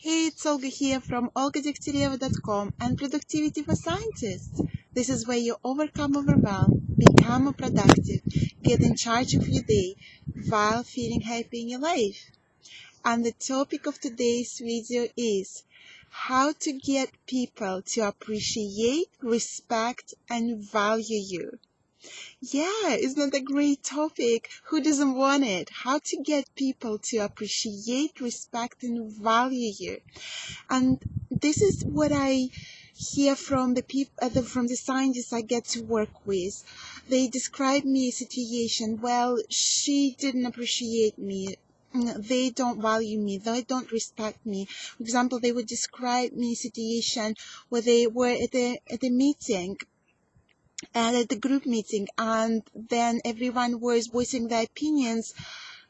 Hey, it's Olga here from Degtyareva.com and Productivity for Scientists. This is where you overcome overwhelm, become more productive, get in charge of your day while feeling happy in your life. And the topic of today's video is how to get people to appreciate, respect, and value you. Yeah, isn't that a great topic? Who doesn't want it? How to get people to appreciate, respect, and value you. And this is what I hear from the people, from the scientists I get to work with. They describe me a situation. Well, she didn't appreciate me. They don't value me. They don't respect me. For example, they would describe me a situation where they were at a meeting and at the group meeting, and then everyone was voicing their opinions,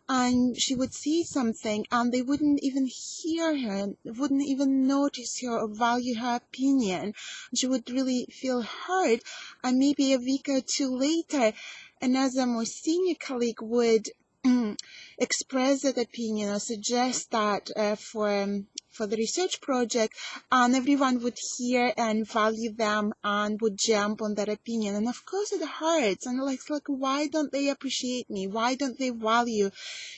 and she would say something and they wouldn't even hear her, wouldn't even notice her or value her opinion. She would really feel hurt, and maybe a week or two later another more senior colleague would express that opinion or suggest that for the research project, and everyone would hear and value them and would jump on that opinion. And of course it hurts, and like why don't they appreciate me? Why don't they value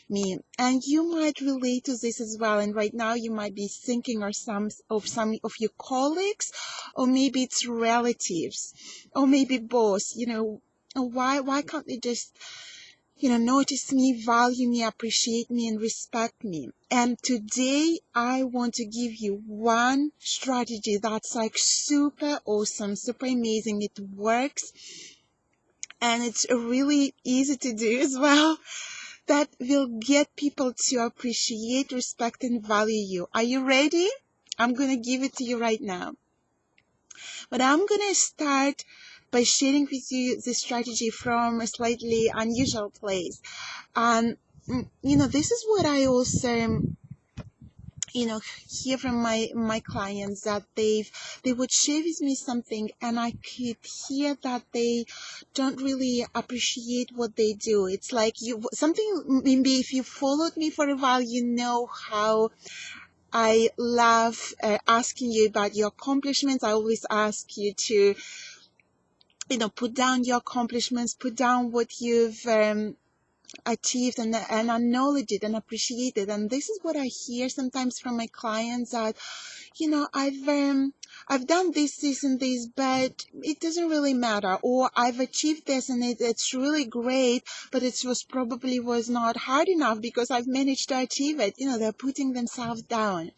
me? And you might relate to this as well. And right now you might be thinking of some of your colleagues, or maybe it's relatives, or maybe both. Why can't they just notice me, value me, appreciate me, and respect me? And today I want to give you one strategy that's like super awesome, super amazing. It works and it's really easy to do as well, that will get people to appreciate, respect, and value you. Are you ready? I'm going to give it to you right now. But I'm going to start by sharing with you the strategy from a slightly unusual place. This is what I also hear from my clients, that they would share with me something, and I could hear that they don't really appreciate what they do. It's like maybe if you followed me for a while, you know how I love asking you about your accomplishments. I always ask you to put down your accomplishments, put down what you've achieved, and acknowledge it and appreciate it. And this is what I hear sometimes from my clients, that I've done this and this, but it doesn't really matter, or I've achieved this and it's really great, but it was not hard enough because I've managed to achieve it. They're putting themselves down,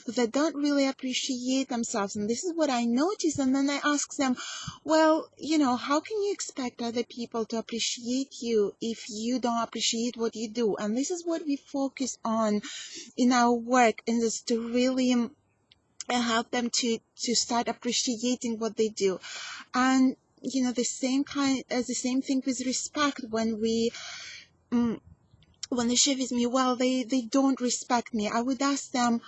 but they don't really appreciate themselves. And this is what I notice. And then I ask them, well, how can you expect other people to appreciate you if you don't appreciate what you do? And this is what we focus on in our work, and is to really help them to start appreciating what they do. And the same thing with respect. When they share with me, well, they don't respect me, I would ask them,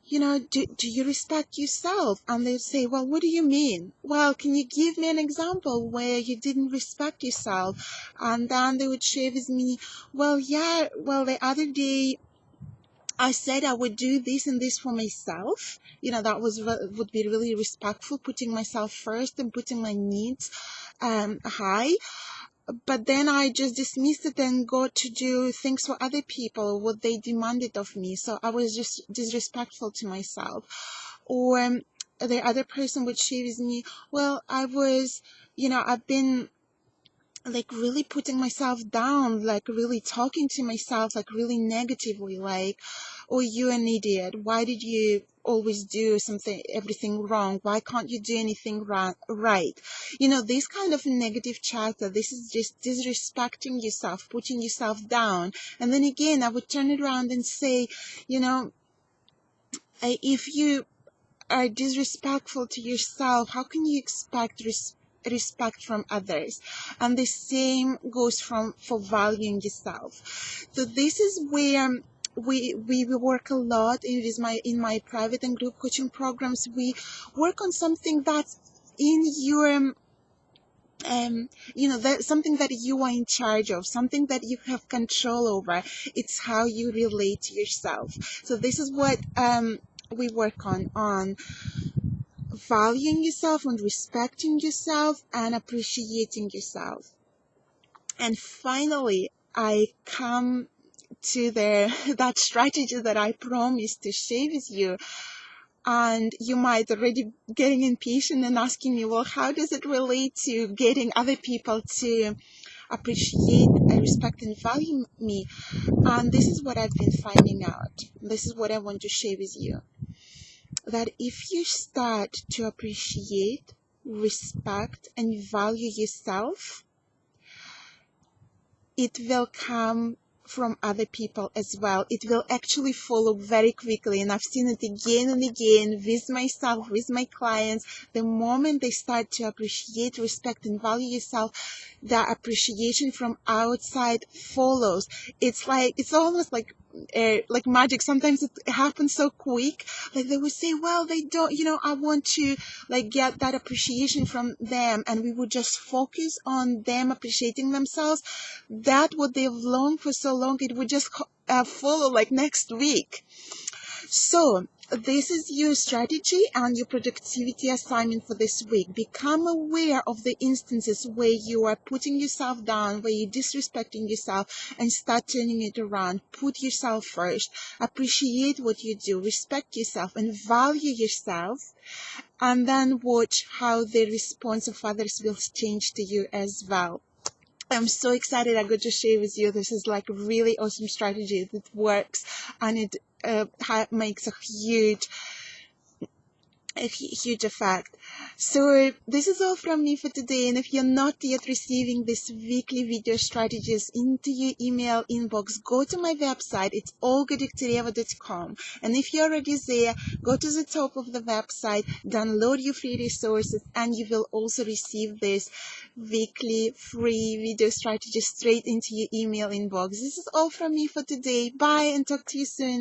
do you respect yourself? And they'd say, well, what do you mean? Well, can you give me an example where you didn't respect yourself? And then they would share with me, well, the other day I said I would do this and this for myself. That would be really respectful, putting myself first and putting my needs high. But then I just dismissed it and got to do things for other people, what they demanded of me. So I was just disrespectful to myself. Or the other person would share with me, well, I've been like really putting myself down, like really talking to myself like really negatively, like, oh, you're an idiot, why did you always do everything wrong, why can't you do anything right? This kind of negative chatter, this is just disrespecting yourself, putting yourself down. And then again, I would turn it around and say, if you are disrespectful to yourself, how can you expect respect from others? And the same goes for valuing yourself. So this is where we work a lot in my private and group coaching programs. We work on something that's in your that something that you are in charge of, something that you have control over. It's how you relate to yourself. So this is what we work on valuing yourself and respecting yourself and appreciating yourself. And finally, I come to that strategy that I promised to share with you. And you might already getting impatient and asking me, well, how does it relate to getting other people to appreciate, respect, and value me? And this is what I've been finding out. This is what I want to share with you. That if you start to appreciate, respect, and value yourself, it will come from other people as well. It will actually follow very quickly. And I've seen it again and again with myself, with my clients. The moment they start to appreciate, respect, and value yourself, the appreciation from outside follows. It's almost like magic. Sometimes it happens so quick. Like they would say, well, they don't, I want to get that appreciation from them. And we would just focus on them appreciating themselves. That what they've longed for so long, it would just follow next week. So this is your strategy and your productivity assignment for this week. Become aware of the instances where you are putting yourself down, where you're disrespecting yourself, and start turning it around. Put yourself first. Appreciate what you do. Respect yourself and value yourself. And then watch how the response of others will change to you as well. I'm so excited I got to share with you. This is a really awesome strategy that works, and it makes a huge effect. So this is all from me for today, and if you're not yet receiving these weekly video strategies into your email inbox, go to my website. It's olgadegtyareva.com, and if you're already there, go to the top of the website, download your free resources, and you will also receive this weekly free video strategies straight into your email inbox. This is all from me for today. Bye, and talk to you soon.